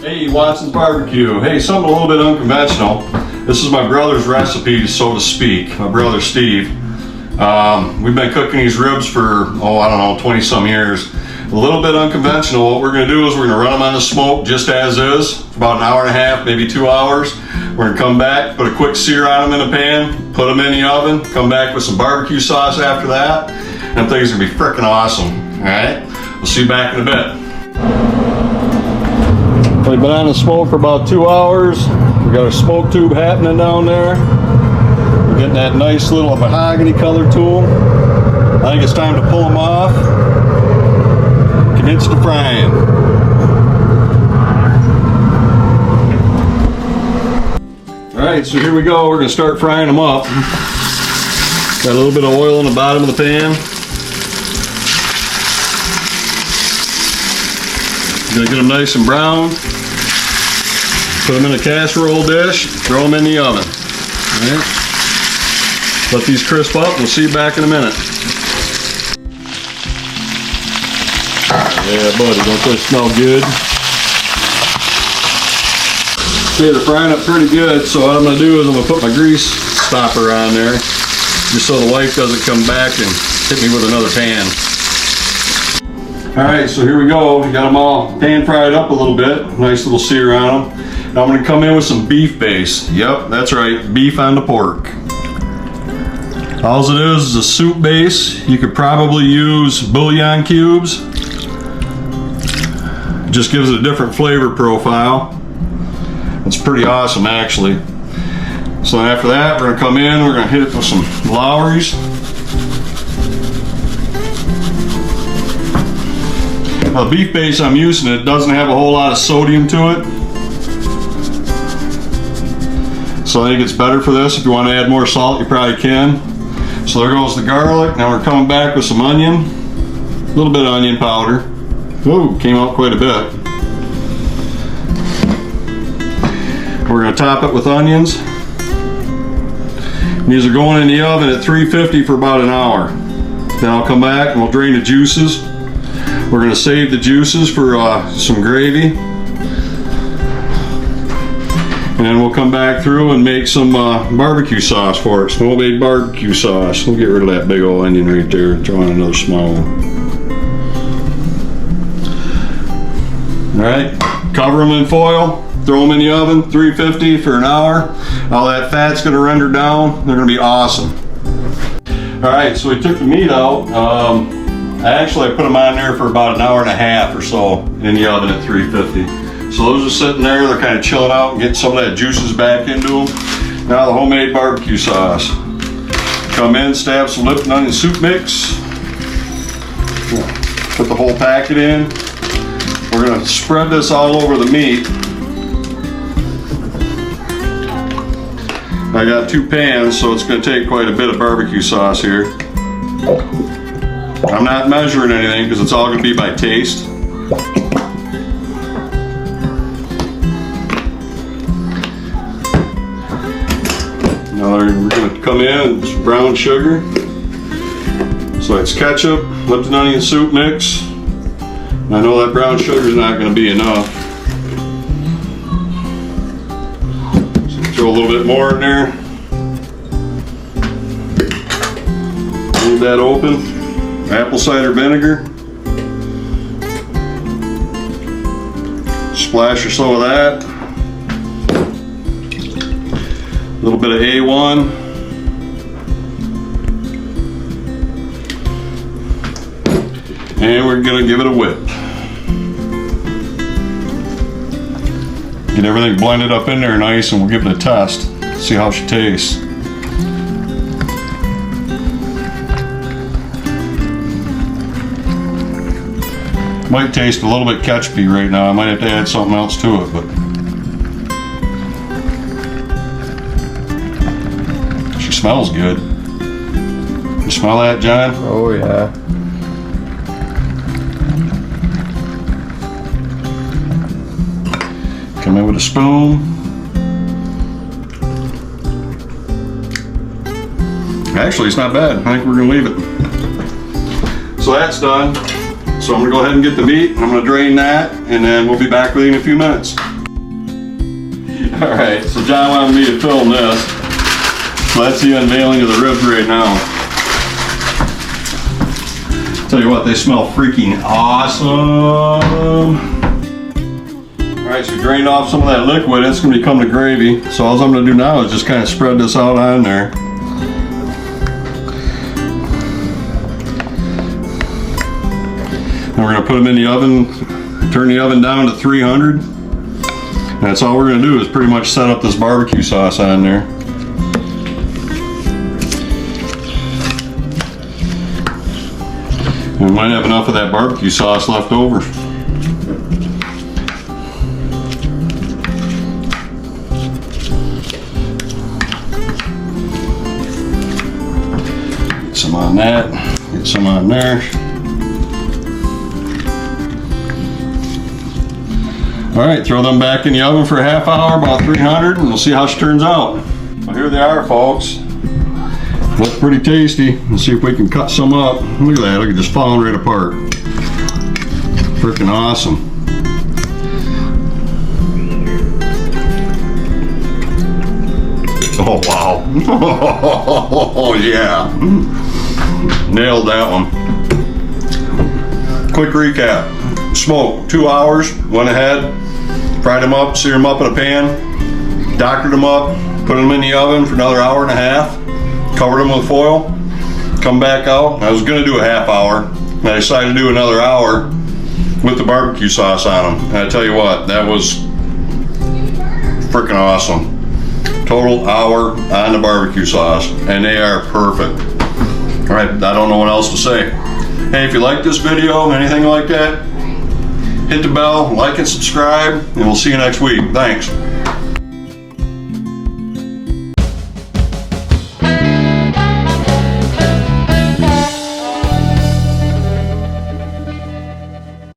Hey, Watson's Barbecue. Hey, something a little bit unconventional. This is my brother's recipe, so to speak. My brother Steve. We've been cooking these ribs for, I don't know, 20 some years. A little bit unconventional. What we're going to do is we're going to run them on the smoke just as is for about an hour and a half, maybe 2 hours. We're going to come back, put a quick sear on them in a pan, put them in the oven, come back with some barbecue sauce after that. Them things are going to be freaking awesome. Alright? We'll see you back in a bit. We've been on the smoke for about 2 hours. We got our smoke tube happening down there. We're getting that nice little mahogany color tool. I think it's time to pull them off. Commence to frying. Alright, so here we go. We're going to start frying them up. Got a little bit of oil in the bottom of the pan. Gonna get them nice and brown. Put them in a casserole dish. Throw them in the oven. Right. Let these crisp up. We'll see you back in a minute. Yeah, buddy, don't they smell good? Okay, they're frying up pretty good. So what I'm gonna do is I'm gonna put my grease stopper on there, just so the wife doesn't come back and hit me with another pan. Alright, so here we go. We got them all pan fried up a little bit. Nice little sear on them. Now I'm going to come in with some beef base. Yep, that's right. Beef on the pork. All it is a soup base. You could probably use bouillon cubes. Just gives it a different flavor profile. It's pretty awesome, actually. So after that, we're going to come in. We're going to hit it with some Lowry's. The beef base I'm using, it doesn't have a whole lot of sodium to it. So I think it's better for this. If you want to add more salt, you probably can. So there goes the garlic. Now we're coming back with some onion. A little bit of onion powder. Ooh, came out quite a bit. We're going to top it with onions. These are going in the oven at 350 for about an hour. Then I'll come back and we'll drain the juices. We're going to save the juices for some gravy. And then we'll come back through and make some barbecue sauce for it. Homemade barbecue sauce. We'll get rid of that big old onion right there and throw in another small one. Alright, cover them in foil. Throw them in the oven, 350 for an hour. All that fat's going to render down. They're going to be awesome. Alright, so we took the meat out. Actually, I put them on there for about an hour and a half or so in the oven at 350. So those are sitting there, they're kind of chilling out and getting some of that juices back into them. Now the homemade barbecue sauce. Come in, stab some Lipton onion soup mix. Put the whole packet in. We're going to spread this all over the meat. I got 2 pans, so it's going to take quite a bit of barbecue sauce here. I'm not measuring anything because it's all going to be by taste. Now we're going to come in with brown sugar. So it's ketchup, Lipton onion soup mix. I know that brown sugar is not going to be enough. So throw a little bit more in there. Leave that open. Apple cider vinegar. Splash or so of that. A little bit of A1. And we're going to give it a whip. Get everything blended up in there nice and we'll give it a test. See how she tastes. Might taste a little bit ketchupy right now. I might have to add something else to it, but she smells good. You smell that, John? Oh yeah. Come in with a spoon. Actually, it's not bad. I think we're gonna leave it. So that's done. So I'm gonna go ahead and get the meat. I'm gonna drain that, and then we'll be back with you in a few minutes. Alright, so John wanted me to film this. So that's the unveiling of the ribs right now. Tell you what, they smell freaking awesome. Alright, so we drained off some of that liquid. It's going to become the gravy. So all I'm going to do now is just kind of spread this out on there. And we're going to put them in the oven, turn the oven down to 300. And that's all we're going to do is pretty much set up this barbecue sauce on there. We might have enough of that barbecue sauce left over. Get some on that, get some on there. Alright, throw them back in the oven for a half hour, about 300, and we'll see how she turns out. Well, here they are, folks. Look pretty tasty. Let's see if we can cut some up. Look at that, look at this falling right apart. Freaking awesome. Oh wow. Oh yeah. Nailed that one. Quick recap. Smoked 2 hours, went ahead, fried them up, seared them up in a pan, doctored them up, put them in the oven for another hour and a half. Covered them with foil, come back out. I was going to do a half hour, and I decided to do another hour with the barbecue sauce on them. And I tell you what, that was freaking awesome. Total hour on the barbecue sauce, and they are perfect. All right, I don't know what else to say. Hey, if you like this video, anything like that, hit the bell, like and subscribe, and we'll see you next week. Thanks.